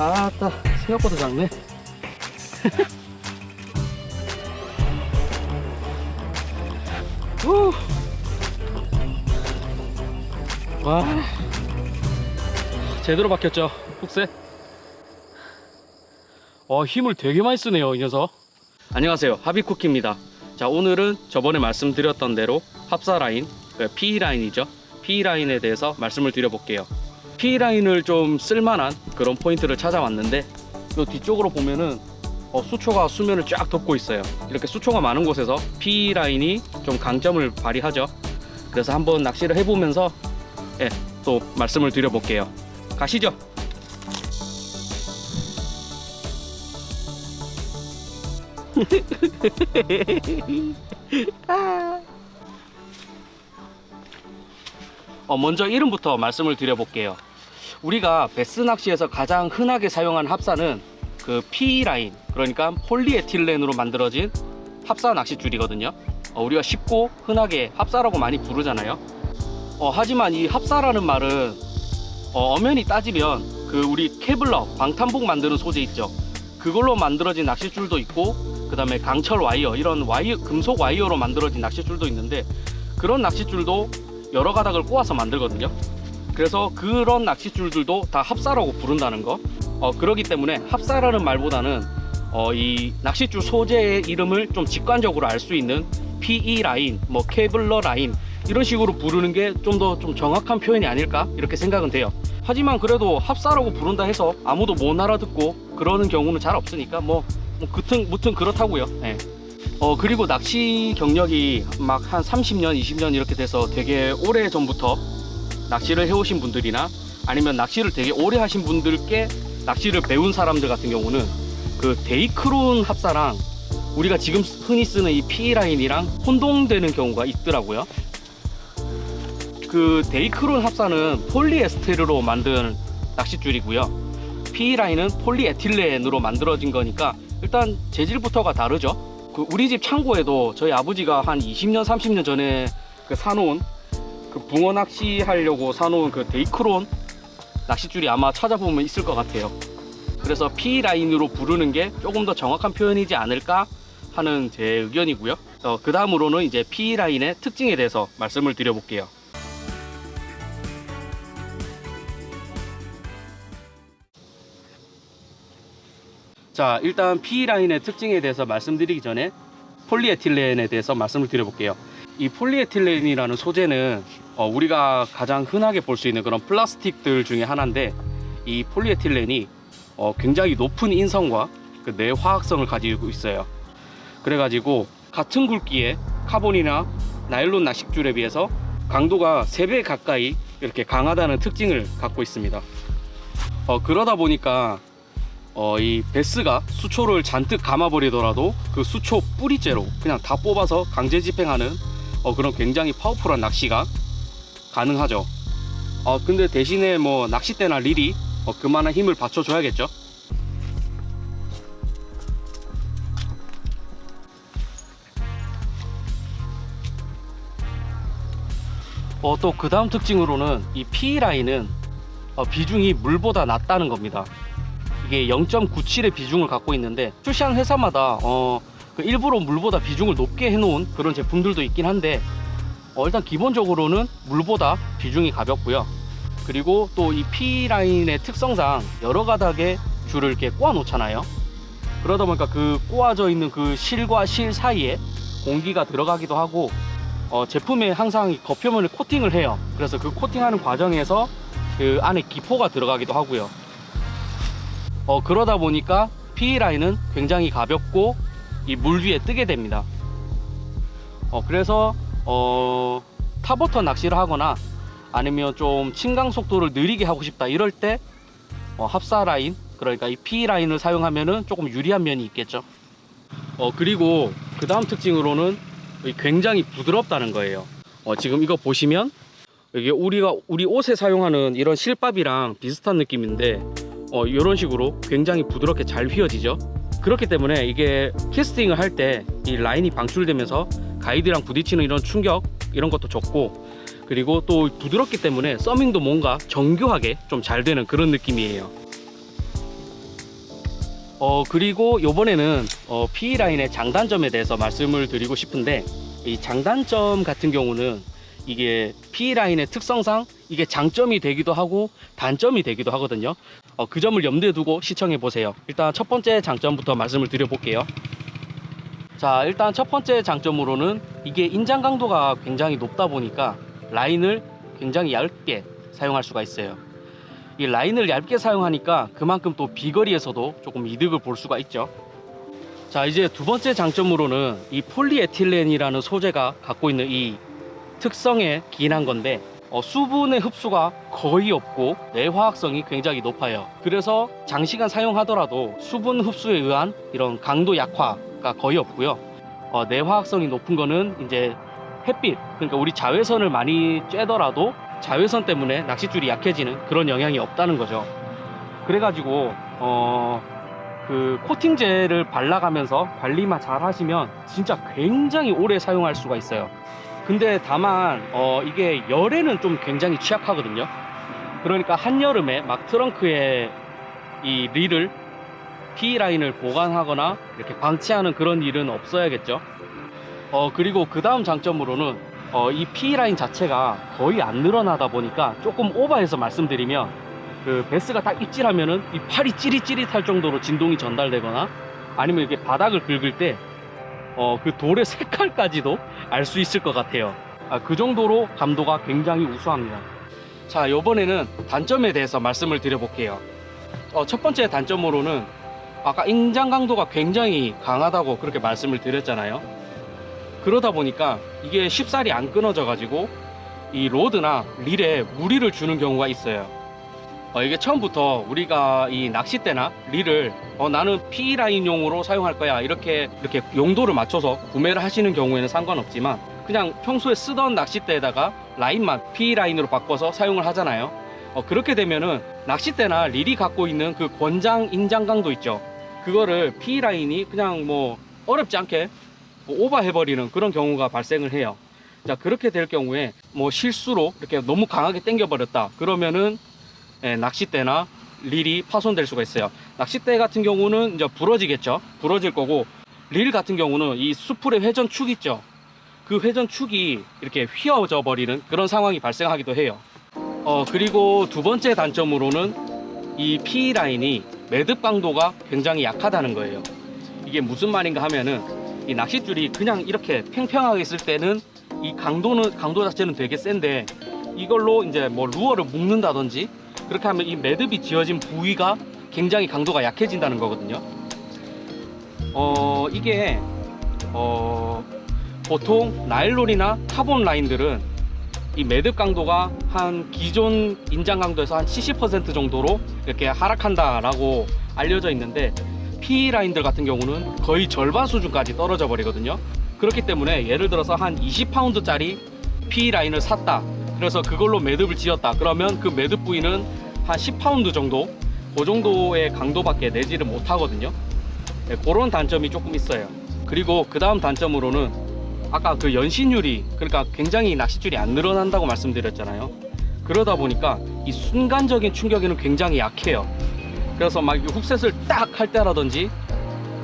아따, 생각보다 작네. 후. 와, 제대로 박혔죠, 훅새. 힘을 되게 많이 쓰네요, 이 녀석. 안녕하세요, 하비쿠키입니다. 자, 오늘은 저번에 말씀드렸던 대로 합사라인, PE라인이죠. PE라인에 대해서 말씀을 드려볼게요. PE라인을 좀 쓸만한 그런 포인트를 찾아왔는데, 이 뒤쪽으로 보면은 수초가 수면을 쫙 덮고 있어요. 이렇게 수초가 많은 곳에서 PE라인이 좀 강점을 발휘하죠. 그래서 한번 낚시를 해보면서 또 말씀을 드려볼게요. 가시죠. 먼저 이름부터 말씀을 드려볼게요. 우리가 베스 낚시에서 가장 흔하게 사용하는 합사는 그 PE라인, 그러니까 폴리에틸렌으로 만들어진 합사 낚싯줄이거든요. 우리가 쉽고 흔하게 합사라고 많이 부르잖아요. 하지만 이 합사라는 말은 엄연히 따지면 그 우리 케블러, 방탄복 만드는 소재 있죠. 그걸로 만들어진 낚싯줄도 있고, 그 다음에 강철 와이어, 이런 와이어, 금속 와이어로 만들어진 낚싯줄도 있는데, 그런 낚싯줄도 여러 가닥을 꼬아서 만들거든요. 그래서 그런 낚싯줄들도 다 합사라고 부른다는 거. 그렇기 때문에 합사라는 말보다는 이 낚싯줄 소재의 이름을 좀 직관적으로 알 수 있는 PE 라인, 뭐 케블러 라인, 이런 식으로 부르는 게 좀 더 좀 정확한 표현이 아닐까, 이렇게 생각은 돼요. 하지만 그래도 합사라고 부른다 해서 아무도 못 알아듣고 그러는 경우는 잘 없으니까 무튼 그렇다고요. 네. 그리고 낚시 경력이 막 한 30년, 20년 이렇게 돼서 되게 오래 전부터 낚시를 해오신 분들이나 아니면 낚시를 되게 오래 하신 분들께 낚시를 배운 사람들 같은 경우는 그 데이크론 합사랑 우리가 지금 흔히 쓰는 이 PE라인이랑 혼동되는 경우가 있더라고요. 그 데이크론 합사는 폴리에스테르로 만든 낚싯줄이고요. PE라인은 폴리에틸렌으로 만들어진 거니까 일단 재질부터가 다르죠. 그 우리 집 창고에도 저희 아버지가 한 20년, 30년 전에 그 사놓은 그 붕어 낚시 하려고 사놓은 그 데이크론 낚싯줄이 아마 찾아보면 있을 것 같아요. 그래서 PE라인으로 부르는 게 조금 더 정확한 표현이지 않을까 하는 제 의견이고요. 그 다음으로는 이제 PE라인의 특징에 대해서 말씀을 드려볼게요. 자, 일단 PE라인의 특징에 대해서 말씀드리기 전에 폴리에틸렌에 대해서 말씀을 드려볼게요. 이 폴리에틸렌이라는 소재는 우리가 가장 흔하게 볼 수 있는 그런 플라스틱들 중에 하나인데, 이 폴리에틸렌이 굉장히 높은 인성과 그 내화학성을 가지고 있어요. 그래가지고 같은 굵기의 카본이나 나일론 낚싯줄에 비해서 강도가 3배 가까이 이렇게 강하다는 특징을 갖고 있습니다. 그러다 보니까 이 베스가 수초를 잔뜩 감아버리더라도 그 수초 뿌리째로 그냥 다 뽑아서 강제 집행하는 그런 굉장히 파워풀한 낚시가 가능하죠. 근데 대신에 뭐 낚싯대나 릴이 그만한 힘을 받쳐줘야겠죠. 또 그 다음 특징으로는 이 PE라인은 비중이 물보다 낮다는 겁니다. 이게 0.97의 비중을 갖고 있는데, 출시한 회사마다 그 일부러 물보다 비중을 높게 해놓은 그런 제품들도 있긴 한데, 일단 기본적으로는 물보다 비중이 가볍고요. 그리고 또 이 PE라인의 특성상 여러 가닥의 줄을 이렇게 꼬아 놓잖아요. 그러다 보니까 그 꼬아져 있는 그 실과 실 사이에 공기가 들어가기도 하고, 제품에 항상 겉표면을 코팅을 해요. 그래서 그 코팅하는 과정에서 그 안에 기포가 들어가기도 하고요. 그러다 보니까 PE라인은 굉장히 가볍고 이 물 위에 뜨게 됩니다. 그래서 타버터 낚시를 하거나 아니면 좀 침강 속도를 느리게 하고 싶다 이럴 때 합사라인, 그러니까 이 PE라인을 사용하면은 조금 유리한 면이 있겠죠. 그리고 그 다음 특징으로는 굉장히 부드럽다는 거예요. 지금 이거 보시면 이게 우리 옷에 사용하는 이런 실밥이랑 비슷한 느낌인데, 이런 식으로 굉장히 부드럽게 잘 휘어지죠. 그렇기 때문에 이게 캐스팅을 할 때 이 라인이 방출되면서 가이드랑 부딪히는 이런 충격, 이런 것도 적고, 그리고 또 부드럽기 때문에 서밍도 뭔가 정교하게 좀 잘 되는 그런 느낌이에요. 그리고 요번에는 P라인의 장단점에 대해서 말씀을 드리고 싶은데, 이 장단점 같은 경우는 이게 P라인의 특성상 이게 장점이 되기도 하고 단점이 되기도 하거든요. 그 점을 염두에 두고 시청해 보세요. 일단 첫 번째 장점부터 말씀을 드려볼게요. 자, 일단 첫 번째 장점으로는 이게 인장 강도가 굉장히 높다 보니까 라인을 굉장히 얇게 사용할 수가 있어요. 이 라인을 얇게 사용하니까 그만큼 또 비거리에서도 조금 이득을 볼 수가 있죠. 자, 이제 두 번째 장점으로는 이 폴리에틸렌이라는 소재가 갖고 있는 이 특성에 기인한 건데, 수분의 흡수가 거의 없고 내화학성이 굉장히 높아요. 그래서 장시간 사용하더라도 수분 흡수에 의한 이런 강도 약화가 거의 없고요. 내화학성이 높은 거는 이제 햇빛, 그러니까 우리 자외선을 많이 쬐더라도 자외선 때문에 낚싯줄이 약해지는 그런 영향이 없다는 거죠. 그래가지고 그 코팅제를 발라가면서 관리만 잘 하시면 진짜 굉장히 오래 사용할 수가 있어요. 근데 다만 이게 열에는 좀 굉장히 취약하거든요. 그러니까 한여름에 막 트렁크에 이 릴을 P라인을 보관하거나 이렇게 방치하는 그런 일은 없어야겠죠. 그리고 그 다음 장점으로는 이 P라인 자체가 거의 안 늘어나다 보니까 조금 오버해서 말씀드리면, 그 베스가 딱 입질하면은 이 팔이 찌릿찌릿할 정도로 진동이 전달되거나, 아니면 이렇게 바닥을 긁을 때 그 돌의 색깔까지도 알 수 있을 것 같아요. 그 정도로 감도가 굉장히 우수합니다. 자, 이번에는 단점에 대해서 말씀을 드려볼게요. 첫 번째 단점으로는 아까 인장 강도가 굉장히 강하다고 그렇게 말씀을 드렸잖아요. 그러다 보니까 이게 쉽사리 안 끊어져 가지고 이 로드나 릴에 무리를 주는 경우가 있어요. 이게 처음부터 우리가 이 낚싯대나 릴을 나는 P라인용으로 사용할 거야 이렇게 용도를 맞춰서 구매를 하시는 경우에는 상관없지만, 그냥 평소에 쓰던 낚싯대에다가 라인만 P라인으로 바꿔서 사용을 하잖아요. 그렇게 되면은 낚싯대나 릴이 갖고 있는 그 권장 인장 강도 있죠, 그거를 P라인이 그냥 뭐 어렵지 않게 오버해버리는 그런 경우가 발생을 해요. 자, 그렇게 될 경우에 뭐 실수로 이렇게 너무 강하게 당겨버렸다 그러면은 낚싯대나 릴이 파손될 수가 있어요. 낚싯대 같은 경우는 이제 부러지겠죠. 부러질 거고, 릴 같은 경우는 이 수풀의 회전축 있죠, 그 회전축이 이렇게 휘어져 버리는 그런 상황이 발생하기도 해요. 그리고 두 번째 단점으로는 이 P라인이 매듭 강도가 굉장히 약하다는 거예요. 이게 무슨 말인가 하면은, 이 낚싯줄이 그냥 이렇게 팽팽하게 있을 때는 이 강도 자체는 되게 센데, 이걸로 이제 뭐 루어를 묶는다든지 그렇게 하면 이 매듭이 지어진 부위가 굉장히 강도가 약해진다는 거거든요. 이게 보통 나일론이나 카본 라인들은 이 매듭 강도가 한 기존 인장 강도에서 한 70% 정도로 이렇게 하락한다라고 알려져 있는데, P 라인들 같은 경우는 거의 절반 수준까지 떨어져 버리거든요. 그렇기 때문에 예를 들어서 한 20파운드짜리 P 라인을 샀다, 그래서 그걸로 매듭을 지었다 그러면 그 매듭 부위는 한 10파운드 정도, 그 정도의 강도밖에 내지를 못하거든요. 그런 단점이 조금 있어요. 그리고 그 다음 단점으로는 아까 그 연신율이, 그러니까 굉장히 낚싯줄이 안 늘어난다고 말씀드렸잖아요. 그러다 보니까 이 순간적인 충격에는 굉장히 약해요. 그래서 막 훅셋을 딱 할 때라든지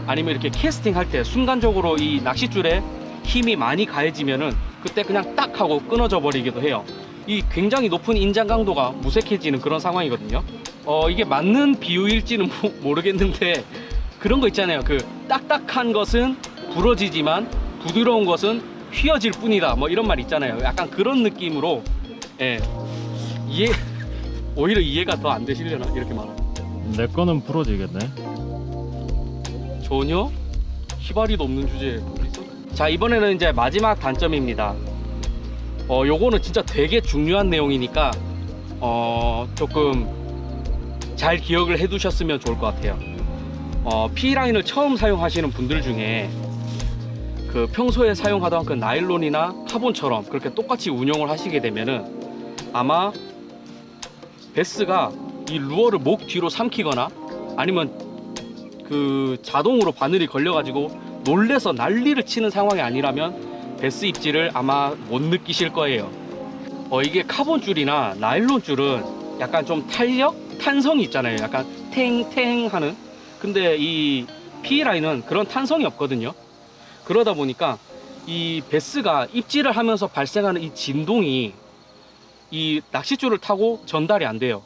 아니면 이렇게 캐스팅 할 때 순간적으로 이 낚싯줄에 힘이 많이 가해지면은 그때 그냥 딱 하고 끊어져 버리기도 해요. 이 굉장히 높은 인장 강도가 무색해지는 그런 상황이거든요. 이게 맞는 비유일지는 모르겠는데, 그런 거 있잖아요. 그 딱딱한 것은 부러지지만 부드러운 것은 휘어질 뿐이다, 뭐 이런 말 있잖아요. 약간 그런 느낌으로, 오히려 이해가 더 안 되시려나 이렇게 말하면. 내 거는 부러지겠네. 전혀 희발이도 없는 주제에. 자, 이번에는 이제 마지막 단점입니다. 요거는 진짜 되게 중요한 내용이니까 조금 잘 기억을 해 두셨으면 좋을 것 같아요. P라인을 처음 사용하시는 분들 중에 그 평소에 사용하던 그 나일론이나 카본처럼 그렇게 똑같이 운영을 하시게 되면은 아마 베스가 이 루어를 목 뒤로 삼키거나 아니면 그 자동으로 바늘이 걸려가지고 놀래서 난리를 치는 상황이 아니라면 베스 입질을 아마 못 느끼실 거예요. 이게 카본 줄이나 나일론 줄은 약간 좀 탄성이 있잖아요. 약간 탱탱 하는 근데 이 P라인은 그런 탄성이 없거든요. 그러다 보니까 이 베스가 입질을 하면서 발생하는 이 진동이 이 낚싯줄을 타고 전달이 안 돼요.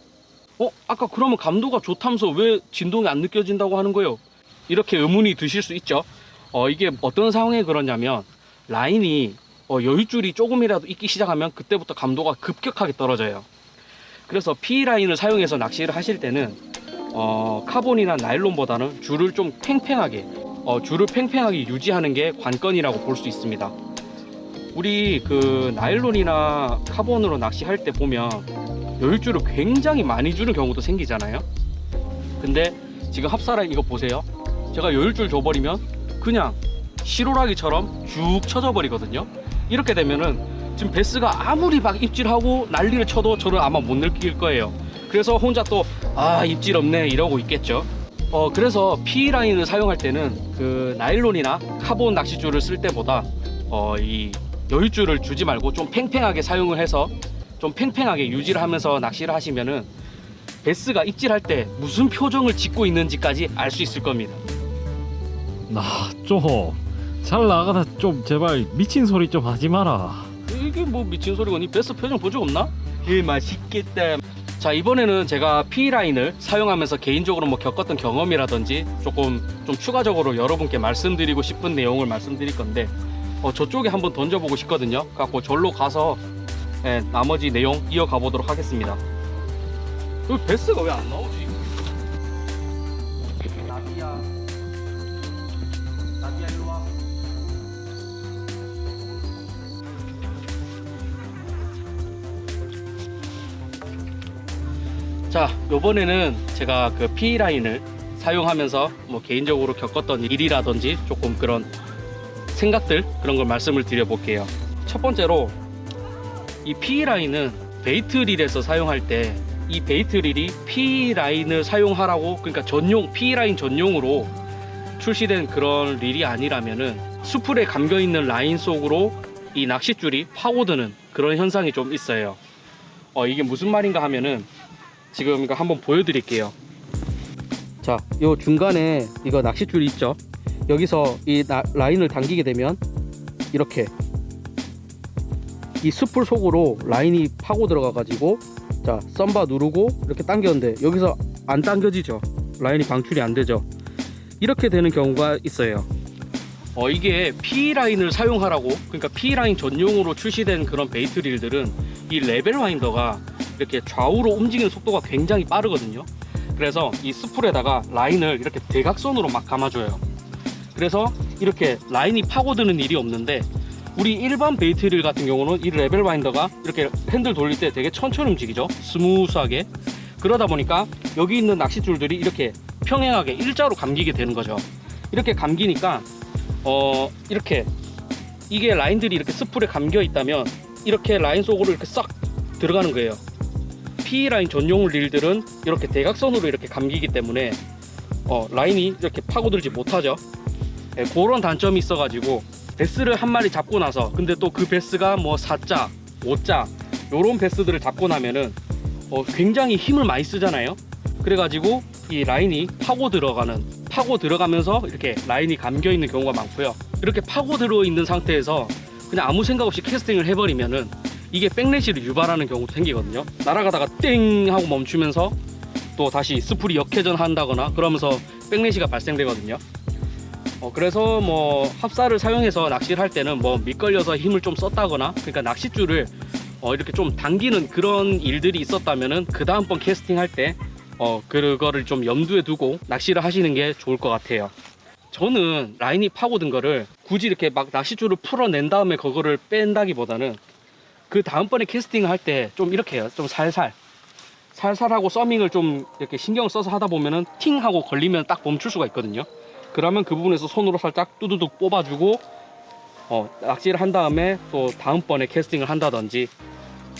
아까 그러면 감도가 좋다면서 왜 진동이 안 느껴진다고 하는 거예요? 이렇게 의문이 드실 수 있죠. 이게 어떤 상황에 그러냐면 라인이 여유줄이 조금이라도 있기 시작하면 그때부터 감도가 급격하게 떨어져요. 그래서 P라인을 사용해서 낚시를 하실 때는 카본이나 나일론보다는 줄을 좀 팽팽하게 유지하는 게 관건이라고 볼 수 있습니다. 우리 그 나일론이나 카본으로 낚시할 때 보면 여유줄을 굉장히 많이 주는 경우도 생기잖아요. 근데 지금 합사라인 이거 보세요. 제가 여유줄 줘버리면 그냥 시로라기처럼 쭉 쳐져 버리거든요. 이렇게 되면은 지금 베스가 아무리 막 입질하고 난리를 쳐도 저는 아마 못 느낄 거예요. 그래서 혼자 또 입질 없네 이러고 있겠죠. 그래서 P라인을 사용할 때는 그 나일론이나 카본 낚싯줄을 쓸 때보다 이 여유줄을 주지 말고 좀 팽팽하게 사용을 해서 좀 팽팽하게 유지를 하면서 낚시를 하시면은 베스가 입질할 때 무슨 표정을 짓고 있는지까지 알 수 있을 겁니다. 좀 잘 나가다 좀 제발 미친 소리 좀 하지 마라. 이게 뭐 미친 소리거니? 베스 표정 본 적 없나? 맛있겠다. 자, 이번에는 제가 P라인을 사용하면서 개인적으로 뭐 겪었던 경험이라든지 조금 좀 추가적으로 여러분께 말씀드리고 싶은 내용을 말씀드릴 건데 저쪽에 한번 던져보고 싶거든요. 갖고 절로 가서 나머지 내용 이어가 보도록 하겠습니다. 여기 베스가 왜 안 나오지? 나비야 일로 와. 자, 요번에는 제가 그 P라인을 사용하면서 뭐 개인적으로 겪었던 일이라든지 조금 그런 생각들 그런 걸 말씀을 드려볼게요. 첫 번째로 이 P라인은 베이트릴에서 사용할 때 이 베이트릴이 P라인을 사용하라고, 그러니까 전용 P라인 전용으로 출시된 그런 릴이 아니라면은 수풀에 감겨있는 라인 속으로 이 낚싯줄이 파고드는 그런 현상이 좀 있어요. 이게 무슨 말인가 하면은 지금 이거 한번 보여드릴게요. 자, 요 중간에 이거 낚싯줄이 있죠. 여기서 이 라인을 당기게 되면 이렇게 이 수풀 속으로 라인이 파고 들어가 가지고 자, 썸바 누르고 이렇게 당겼는데 여기서 안 당겨지죠. 라인이 방출이 안 되죠. 이렇게 되는 경우가 있어요. 이게 P라인을 사용하라고, 그러니까 P라인 전용으로 출시된 그런 베이트 릴들은 이 레벨 와인더가 이렇게 좌우로 움직이는 속도가 굉장히 빠르거든요. 그래서 이 스풀에다가 라인을 이렇게 대각선으로 막 감아줘요. 그래서 이렇게 라인이 파고드는 일이 없는데 우리 일반 베이트 릴 같은 경우는 이 레벨 와인더가 이렇게 핸들 돌릴 때 되게 천천히 움직이죠. 스무스하게. 그러다 보니까 여기 있는 낚싯줄들이 이렇게 평행하게 일자로 감기게 되는 거죠. 이렇게 감기니까 이렇게 이게 라인들이 이렇게 스풀에 감겨 있다면 이렇게 라인 속으로 이렇게 싹 들어가는 거예요. P라인 전용 릴들은 이렇게 대각선으로 이렇게 감기기 때문에 라인이 이렇게 파고들지 못하죠. 그런 단점이 있어가지고 베스를 한 마리 잡고 나서, 근데 또 그 베스가 뭐 4자, 5자 요런 베스들을 잡고 나면은 굉장히 힘을 많이 쓰잖아요. 그래가지고 이 라인이 파고 들어가면서 이렇게 라인이 감겨 있는 경우가 많고요. 이렇게 파고 들어 있는 상태에서 그냥 아무 생각 없이 캐스팅을 해버리면은 이게 백래시를 유발하는 경우도 생기거든요. 날아가다가 땡 하고 멈추면서 또 다시 스풀이 역회전 한다거나 그러면서 백래시가 발생되거든요. 그래서 뭐 합사를 사용해서 낚시를 할 때는 뭐 미끌려서 힘을 좀 썼다거나, 그러니까 낚싯줄을 이렇게 좀 당기는 그런 일들이 있었다면은 그 다음번 캐스팅할 때 그거를 좀 염두에 두고 낚시를 하시는 게 좋을 것 같아요. 저는 라인이 파고든 거를 굳이 이렇게 막 낚싯줄을 풀어낸 다음에 그거를 뺀다기보다는 그 다음번에 캐스팅을 할 때 좀 이렇게 해요. 좀 살살하고 서밍을 좀 이렇게 신경을 써서 하다 보면은 팅 하고 걸리면 딱 멈출 수가 있거든요. 그러면 그 부분에서 손으로 살짝 뚜두둑 뽑아주고 낚시를 한 다음에 또 다음번에 캐스팅을 한다든지,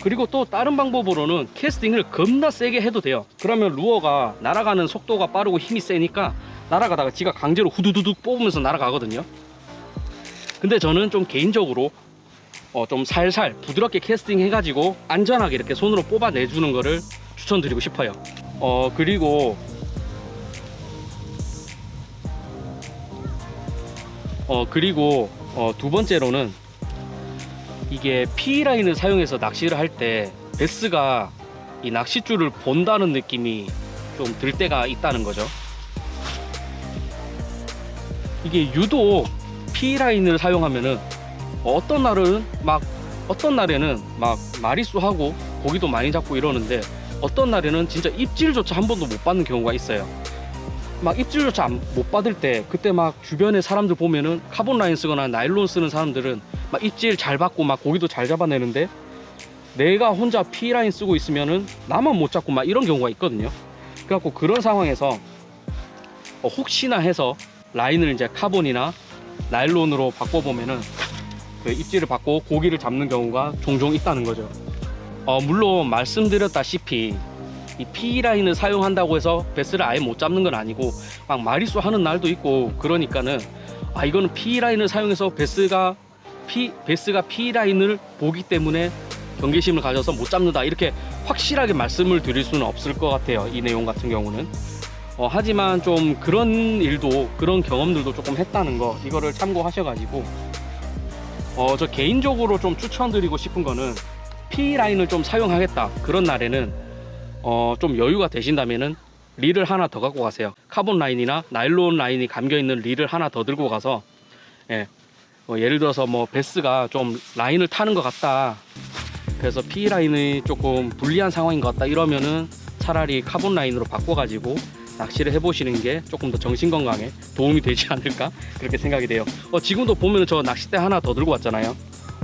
그리고 또 다른 방법으로는 캐스팅을 겁나 세게 해도 돼요. 그러면 루어가 날아가는 속도가 빠르고 힘이 세니까 날아가다가 지가 강제로 후두두둑 뽑으면서 날아가거든요. 근데 저는 좀 개인적으로 좀 살살 부드럽게 캐스팅 해가지고 안전하게 이렇게 손으로 뽑아내주는 거를 추천드리고 싶어요. 그리고 그리고 두 번째로는 이게 P라인을 사용해서 낚시를 할 때 베스가 이 낚싯줄을 본다는 느낌이 좀 들 때가 있다는 거죠. 이게 유독 P라인을 사용하면은 어떤 날에는 막 마리수하고 고기도 많이 잡고 이러는데 어떤 날에는 진짜 입질조차 한 번도 못 받는 경우가 있어요. 막 입질조차 못 받을 때 그때 막 주변에 사람들 보면은 카본 라인 쓰거나 나일론 쓰는 사람들은 막 입질 잘 받고 막 고기도 잘 잡아내는데 내가 혼자 P 라인 쓰고 있으면은 나만 못 잡고 막 이런 경우가 있거든요. 그래갖고 그런 상황에서 혹시나 해서 라인을 이제 카본이나 나일론으로 바꿔보면은 그 입질을 받고 고기를 잡는 경우가 종종 있다는 거죠. 물론 말씀드렸다시피 이 P 라인을 사용한다고 해서 베스를 아예 못 잡는 건 아니고 막 마리수 하는 날도 있고 그러니까는 이거는 P 라인을 사용해서 베스가 P 라인을 보기 때문에 경계심을 가져서 못 잡는다 이렇게 확실하게 말씀을 드릴 수는 없을 것 같아요. 이 내용 같은 경우는 하지만 좀 그런 경험들도 조금 했다는 거 이거를 참고하셔가지고 저 개인적으로 좀 추천드리고 싶은 거는 P 라인을 좀 사용하겠다 그런 날에는 좀 여유가 되신다면은 릴을 하나 더 갖고 가세요. 카본 라인이나 나일론 라인이 감겨 있는 릴을 하나 더 들고 가서 예를 들어서 뭐 베스가 좀 라인을 타는 것 같다. 그래서 P 라인이 조금 불리한 상황인 것 같다 이러면은 차라리 카본 라인으로 바꿔가지고 낚시를 해보시는 게 조금 더 정신 건강에 도움이 되지 않을까 그렇게 생각이 돼요. 지금도 보면 저 낚싯대 하나 더 들고 왔잖아요.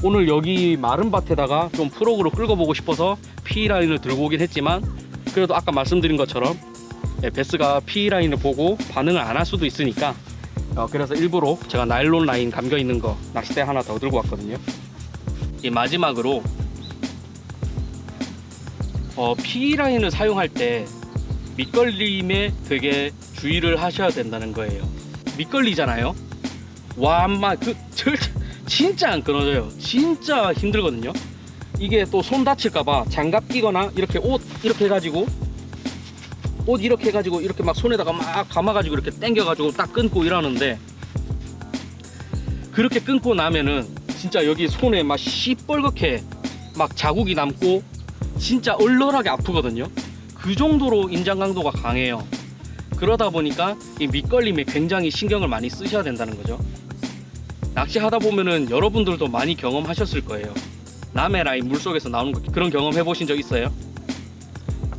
오늘 여기 마른 밭에다가 좀 프로그로 끌고 보고 싶어서 P 라인을 들고 오긴 했지만 그래도 아까 말씀드린 것처럼 베스가 P 라인을 보고 반응을 안 할 수도 있으니까 그래서 일부러 제가 나일론 라인 감겨 있는 거 낚싯대 하나 더 들고 왔거든요. 이 마지막으로 P 라인을 사용할 때 밑걸림에 되게 주의를 하셔야 된다는 거예요. 밑걸리잖아요. 와, 엄마 진짜 안 끊어져요. 진짜 힘들거든요. 이게 또 손 다칠까봐 장갑 끼거나 이렇게 옷 이렇게 해가지고 이렇게 막 손에다가 막 감아가지고 이렇게 당겨가지고 딱 끊고 이러는데 그렇게 끊고 나면은 진짜 여기 손에 막 시뻘겋게 막 자국이 남고 진짜 얼얼하게 아프거든요. 그 정도로 인장 강도가 강해요. 그러다 보니까 이 밑걸림에 굉장히 신경을 많이 쓰셔야 된다는 거죠. 낚시하다 보면은 여러분들도 많이 경험하셨을 거예요. 남의 라인 물속에서 나오는 거 그런 경험 해보신 적 있어요?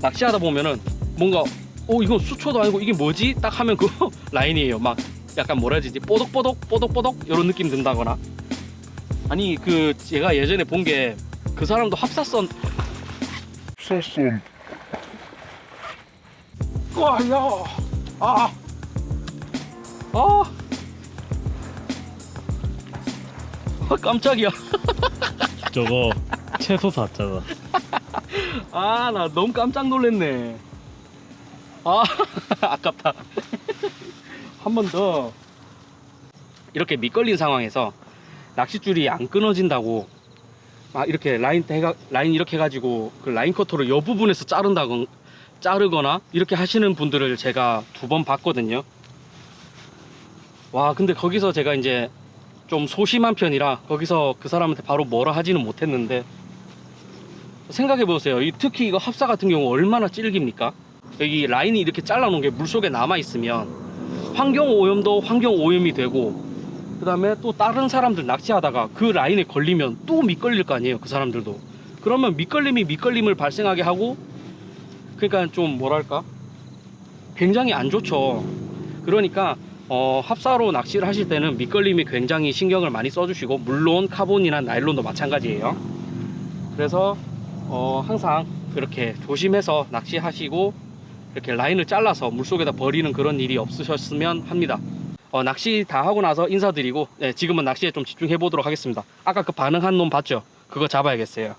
낚시하다 보면은 뭔가 이건 수초도 아니고 이게 뭐지? 딱 하면 그 라인이에요. 막 약간 뭐라 해야 되지? 뽀독뽀독 이런 느낌 든다거나 아니 제가 예전에 본 게 그 사람도 합사선 깜짝이야. 저거 채소 샀잖아. 나 너무 깜짝 놀랐네. 아깝다. 한 번 더. 이렇게 밑걸린 상황에서 낚싯줄이 안 끊어진다고 막 이렇게 라인 이렇게 해가지고 그 라인 커터로 여 부분에서 자르거나 이렇게 하시는 분들을 제가 2번 봤거든요. 와, 근데 거기서 제가 이제 좀 소심한 편이라 거기서 그 사람한테 바로 뭐라 하지는 못했는데 생각해 보세요. 특히 이거 합사 같은 경우 얼마나 질깁니까? 여기 라인이 이렇게 잘라 놓은 게 물속에 남아 있으면 환경 오염도 환경 오염이 되고 그 다음에 또 다른 사람들 낚시하다가 그 라인에 걸리면 또 밑걸릴 거 아니에요. 그 사람들도. 그러면 밑걸림을 발생하게 하고 그러니까 좀 뭐랄까 굉장히 안 좋죠. 그러니까 합사로 낚시를 하실 때는 밑걸림이 굉장히 신경을 많이 써주시고 물론 카본이나 나일론도 마찬가지예요. 그래서 항상 그렇게 조심해서 낚시하시고 이렇게 라인을 잘라서 물속에다 버리는 그런 일이 없으셨으면 합니다. 낚시 다 하고 나서 인사드리고 지금은 낚시에 좀 집중해 보도록 하겠습니다. 아까 그 반응한 놈 봤죠? 그거 잡아야겠어요.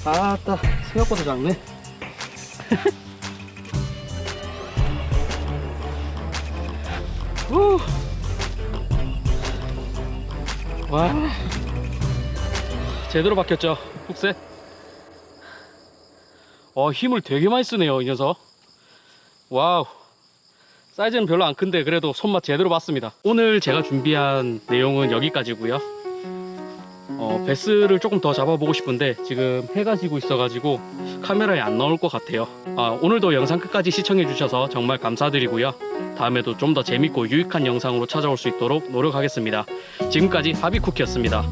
아따, 생각보다 작네. 우. 와, 제대로 박혔죠, 푹새. 힘을 되게 많이 쓰네요, 이 녀석. 와우. 사이즈는 별로 안 큰데 그래도 손맛 제대로 봤습니다. 오늘 제가 준비한 내용은 여기까지고요. 베스를 조금 더 잡아보고 싶은데 지금 해가 지고 있어가지고 카메라에 안 나올 것 같아요. 오늘도 영상 끝까지 시청해 주셔서 정말 감사드리고요. 다음에도 좀 더 재밌고 유익한 영상으로 찾아올 수 있도록 노력하겠습니다. 지금까지 하비쿠키였습니다.